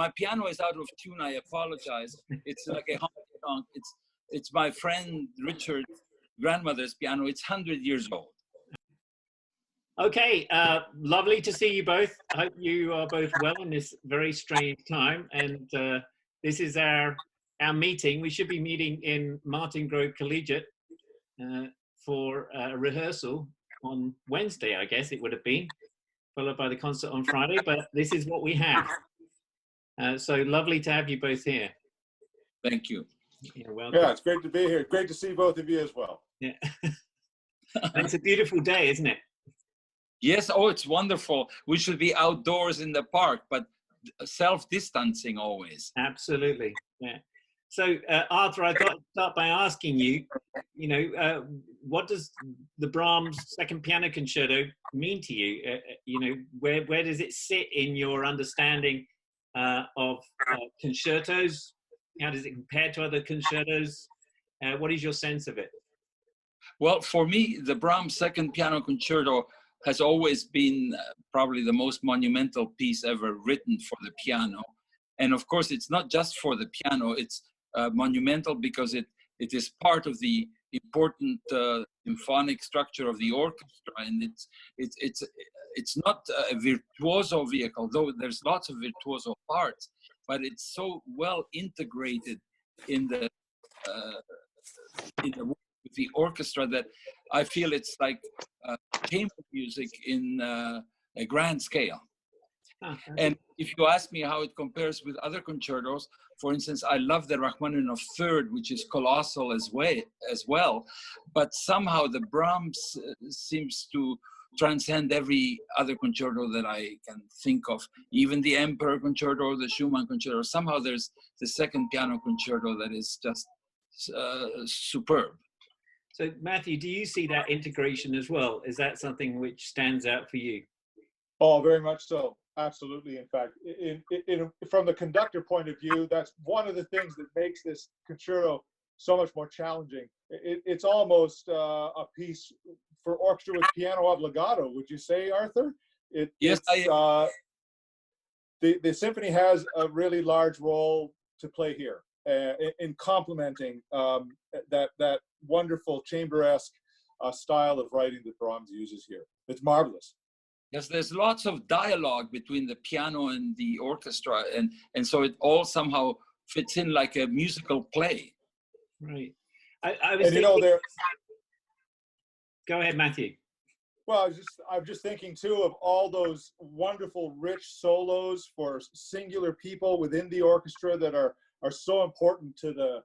my piano is out of tune. I apologize. It's like a honky tonk. It's my friend Richard's grandmother's piano. It's 100 years old. Okay, lovely to see you both. I hope you are both well in this very strange time. And this is our meeting. We should be meeting in Martin Grove Collegiate for a rehearsal on Wednesday, I guess it would have been, followed by the concert on Friday. But this is what we have. So lovely to have you both here. Thank you. You're welcome. Yeah, it's great to be here. Great to see both of you as well. Yeah. And it's a beautiful day, isn't it? Yes, oh, it's wonderful. We should be outdoors in the park, but self-distancing always. Absolutely, yeah. So, Arthur, I thought I'd start by asking you, what does the Brahms Second Piano Concerto mean to you? Where does it sit in your understanding of concertos? How does it compare to other concertos? What is your sense of it? Well, for me, the Brahms Second Piano Concerto has always been probably the most monumental piece ever written for the piano. And of course, it's not just for the piano, it's monumental because it is part of the important symphonic structure of the orchestra. And it's not a virtuoso vehicle, though there's lots of virtuoso parts, but it's so well integrated in the with the orchestra that I feel it's like chamber music in a grand scale. And if you ask me how it compares with other concertos, for instance, I love the Rachmaninoff Third, which is colossal as well, but somehow the Brahms seems to transcend every other concerto that I can think of, even the Emperor Concerto, the Schumann Concerto. Somehow there's the Second Piano Concerto that is just superb. So, Matthew, do you see that integration as well? Is that something which stands out for you? Oh, very much so. Absolutely. In fact, from the conductor point of view, that's one of the things that makes this concerto so much more challenging. It's almost a piece for orchestra with piano obbligato. Would you say, Arthur? Yes, the symphony has a really large role to play here in complementing that wonderful chamber-esque style of writing that Brahms uses here. It's marvelous. Yes, there's lots of dialogue between the piano and the orchestra, and so it all somehow fits in like a musical play. Right. I was thinking... Go ahead, Matthew. Well, I'm just thinking too of all those wonderful, rich solos for singular people within the orchestra that are so important to the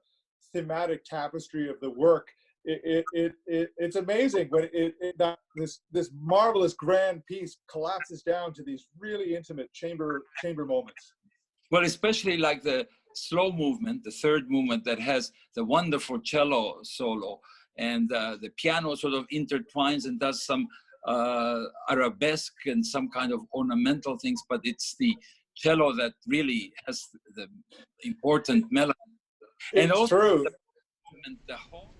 thematic tapestry of the work. It's amazing when this marvelous grand piece collapses down to these really intimate chamber moments. Well, especially like the slow movement, the third movement that has the wonderful cello solo, and the piano sort of intertwines and does some arabesque and some kind of ornamental things, but it's the cello that really has the important melody. And it's also true. The whole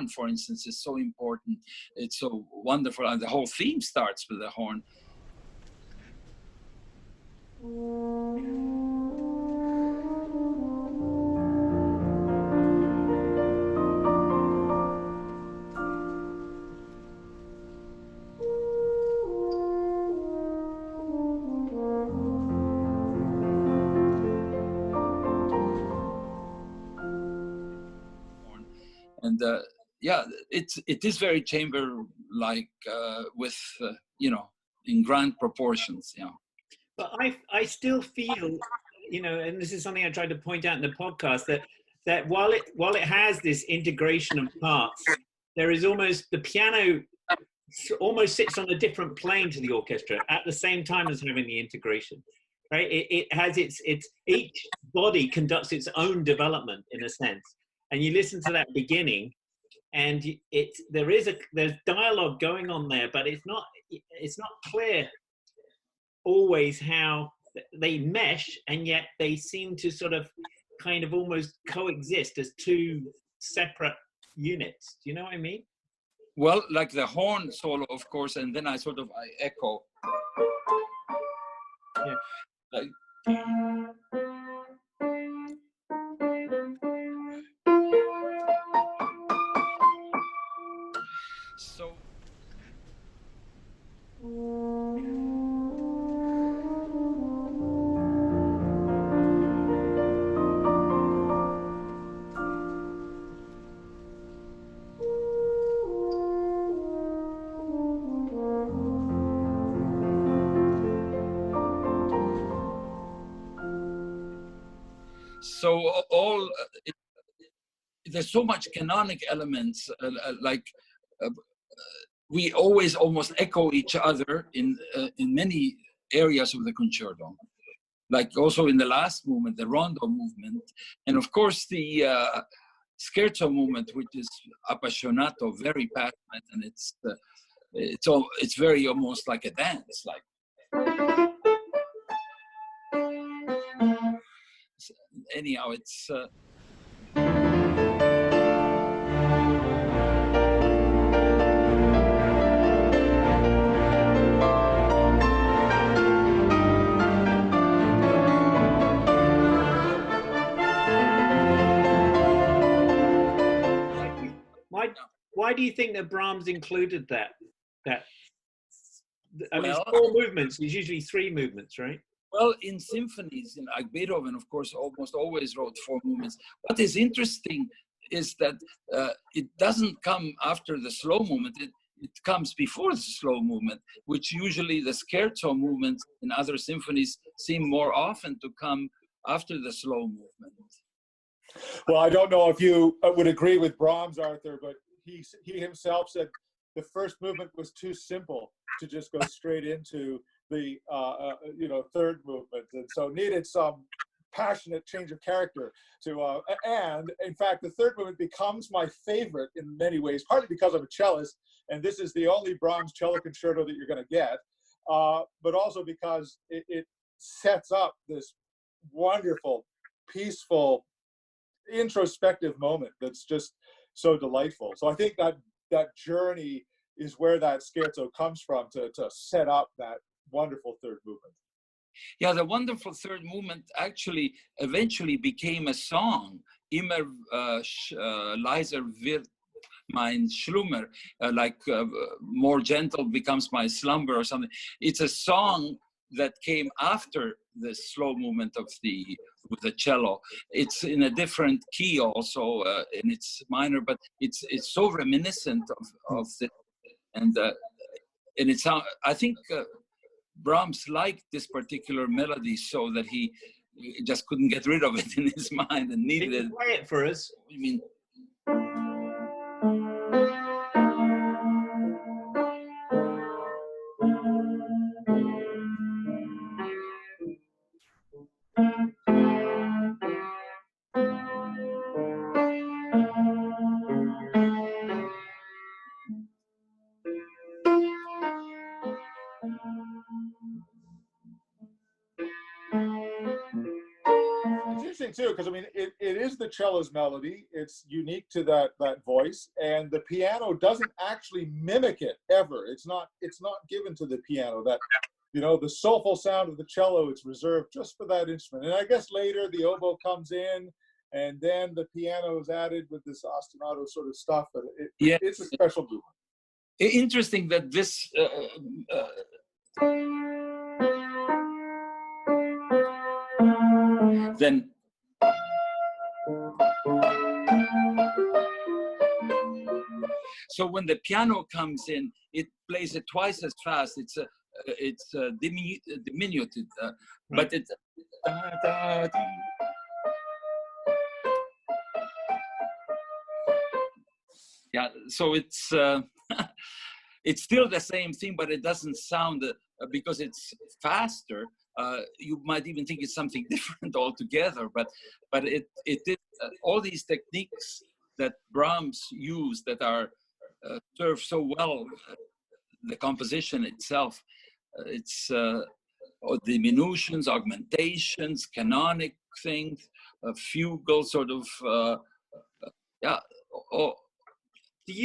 horn, for instance, is so important. It's so wonderful, and the whole theme starts with the horn. And yeah, it is very chamber-like with you know, in grand proportions. Yeah. But I still feel, you know, and this is something I tried to point out in the podcast, that while it has this integration of parts, there is almost the piano almost sits on a different plane to the orchestra at the same time as having the integration. Right? It has its each body conducts its own development in a sense. And you listen to that beginning, and there's dialogue going on there, but it's not clear always how they mesh, and yet they seem to sort of kind of almost coexist as two separate units. Do you know what I mean? Well, like the horn solo, of course, and then I echo. Yeah. Like, so. So there's so much canonic elements, we always almost echo each other in many areas of the concerto, like also in the last movement, the rondo movement, and of course the scherzo movement, which is appassionato, very passionate, and it's very almost like a dance, like. Anyhow, it's. Why do you think that Brahms included that? I mean, Well, it's 4 movements. There's usually 3 movements, right? Well, in symphonies, like Beethoven, of course, almost always wrote 4 movements. What is interesting is that it doesn't come after the slow movement. It comes before the slow movement, which usually the scherzo movements in other symphonies seem more often to come after the slow movement. Well, I don't know if you would agree with Brahms, Arthur, but he himself said the first movement was too simple to just go straight into the third movement, and so needed some passionate change of character to and in fact the third movement becomes my favorite in many ways, partly because I'm a cellist and this is the only Brahms cello concerto that you're going to get, but also because it sets up this wonderful, peaceful, introspective moment that's just so delightful. So I think that journey is where that scherzo comes from to set up that wonderful third movement. Yeah, the wonderful third movement actually eventually became a song. Immer leiser wird mein Schlummer, more gentle becomes my slumber or something. It's a song that came after the slow movement of the cello. It's in a different key also, and it's minor, but it's so reminiscent of the, and it's I think Brahms liked this particular melody so that he just couldn't get rid of it in his mind and needed it. Play it for us. I mean. interesting too, because I mean, it is the cello's melody. It's unique to that voice, and the piano doesn't actually mimic it ever. It's not given to the piano. That, you know, the soulful sound of the cello, it's reserved just for that instrument. And I guess later the oboe comes in, and then the piano is added with this ostinato sort of stuff. But it's a special movement. Interesting that this. Then so when the piano comes in, it plays it twice as fast. It's diminuted, but it's yeah. So it's it's still the same thing, but it doesn't sound because it's faster. You might even think it's something different altogether, but it is all these techniques that Brahms used that are serve so well the composition itself. It's diminutions, augmentations, canonic things, fugal sort of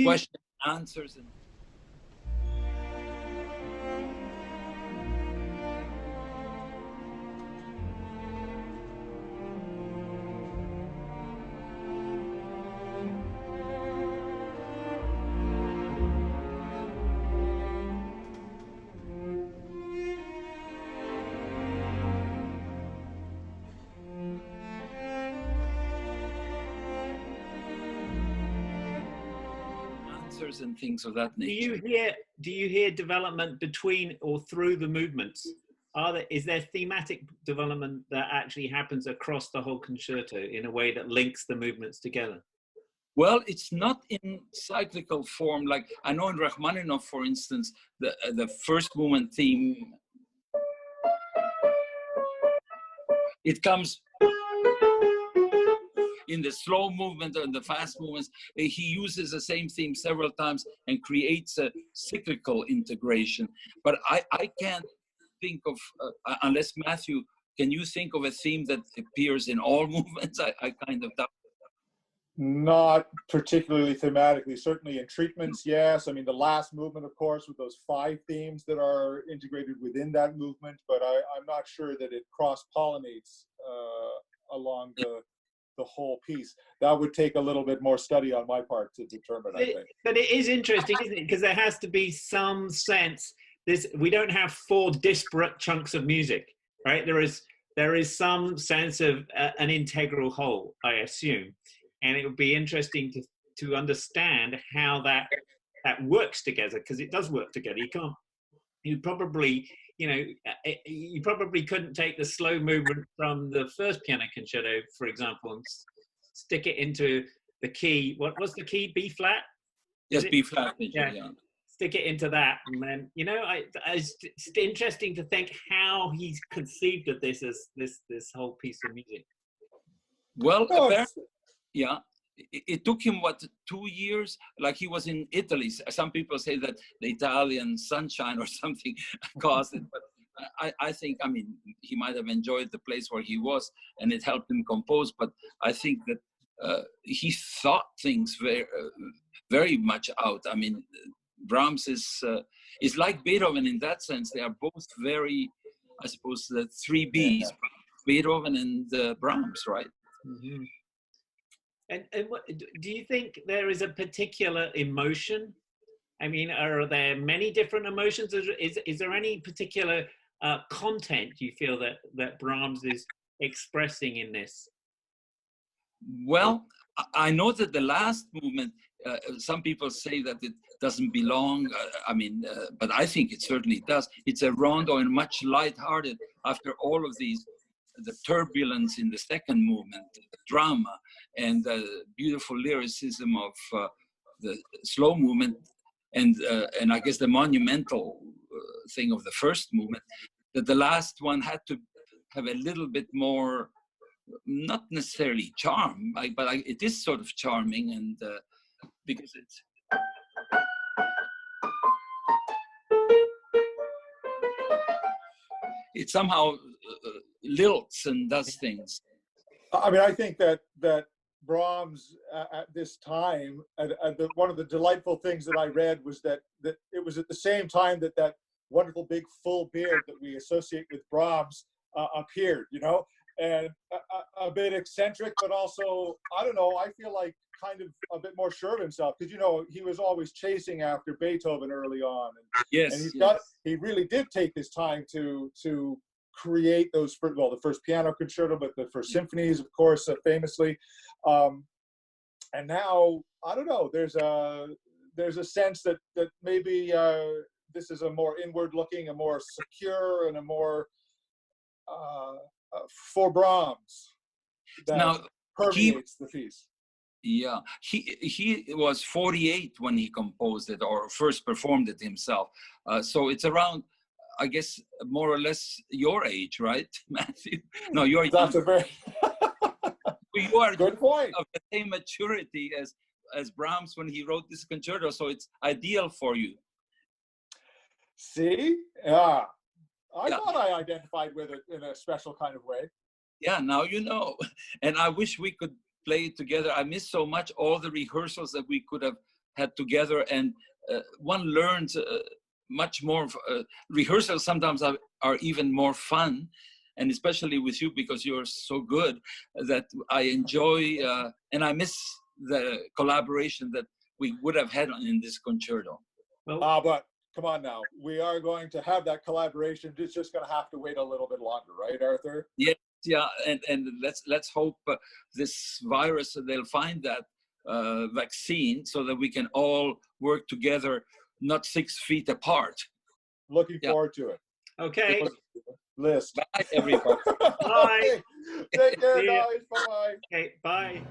question answers and. And things of that nature. Do you hear development between or through the movements? Is there thematic development that actually happens across the whole concerto in a way that links the movements together? Well, it's not in cyclical form. Like I know in Rachmaninoff, for instance, the first movement theme, it comes in the slow movement and the fast movements. He uses the same theme several times and creates a cyclical integration. But I can't think of, unless Matthew, can you think of a theme that appears in all movements? I kind of doubt. Not particularly thematically. Certainly in treatments, yes. I mean, the last movement, of course, with those 5 themes that are integrated within that movement, but I'm not sure that it cross-pollinates along the whole piece. That would take a little bit more study on my part to determine, I think. But it is interesting, isn't it? Because there has to be some sense. We don't have 4 disparate chunks of music, right? There is some sense of an integral whole, I assume. And it would be interesting to understand how that works together, because it does work together. You probably couldn't take the slow movement from the first piano concerto, for example, and stick it into the key. What was the key? B flat? Yes, B flat. Yeah. Stick it into that, and then it's interesting to think how he's conceived of this as this whole piece of music. Well, yeah. It took him, 2 years? Like he was in Italy. Some people say that the Italian sunshine or something caused it, but I think, I mean, he might have enjoyed the place where he was and it helped him compose, but I think that he thought things very, very much out. I mean, Brahms is like Beethoven in that sense. They are both very, I suppose, the 3 Bs, Beethoven and Brahms, right? Mm-hmm. And what, do you think there is a particular emotion? I mean, are there many different emotions? Is there any particular content you feel that Brahms is expressing in this? Well, I know that the last movement, some people say that it doesn't belong. But I think it certainly does. It's a rondo and much lighthearted after all of these. The turbulence in the second movement, the drama, and the beautiful lyricism of the slow movement, and I guess the monumental thing of the first movement, that the last one had to have a little bit more, not necessarily charm, but it is sort of charming, and because it somehow lilts and does things. I mean, I think that Brahms at this time, one of the delightful things that I read was that it was at the same time that wonderful big full beard that we associate with Brahms appeared, you know, and a bit eccentric, but also, I don't know, I feel like kind of a bit more sure of himself, because, you know, he was always chasing after Beethoven early on. And he really did take his time to create those, well, the first piano concerto, but the first symphonies, of course, famously. And now, I don't know, there's a sense that maybe this is a more inward looking, a more secure, and a more for Brahms that now permeates the piece. Yeah, he was 48 when he composed it or first performed it himself. So it's around, I guess, more or less your age, right, Matthew? No, you're That's young. a very You are good point. of the same maturity as Brahms when he wrote this concerto, so it's ideal for you. See, yeah, I thought I identified with it in a special kind of way. Yeah, now you know. And I wish we could play it together. I miss so much all the rehearsals that we could have had together, and one learns much more. Rehearsals sometimes are even more fun, and especially with you, because you're so good, that I enjoy, and I miss the collaboration that we would have had in this concerto. Well, but come on now, we are going to have that collaboration. It's just going to have to wait a little bit longer, right, Arthur? Yeah, and let's hope this virus, they'll find that vaccine so that we can all work together, not 6 feet apart. Looking forward to it. Okay. List. Bye, everybody. Bye. Take care, guys. Bye-bye. Okay, bye.